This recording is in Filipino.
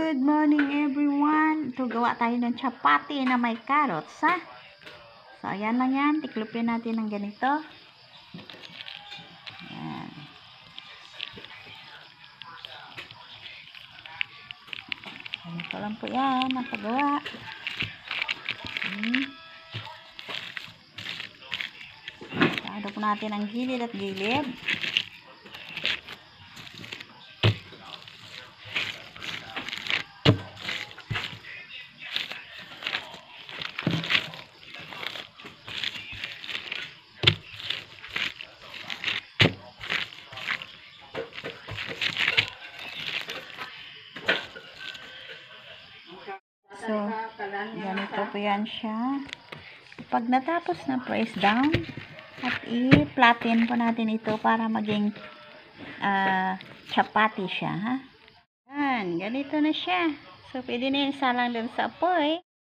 Good morning everyone. Ito gawa tayo ng chapati na may carrots, ha? So, ayan lang yan. Tiklopin natin ng ganito. Ayan. Ganito lang po yan ang paggawa. Sado po natin ang gilid at gilid. So, ganito po yan siya. Pag natapos na, press down at i-flatten po natin ito para maging chapati siya, ha? Yan, ganito na siya. So, pwede na yung salang dun sa apoy.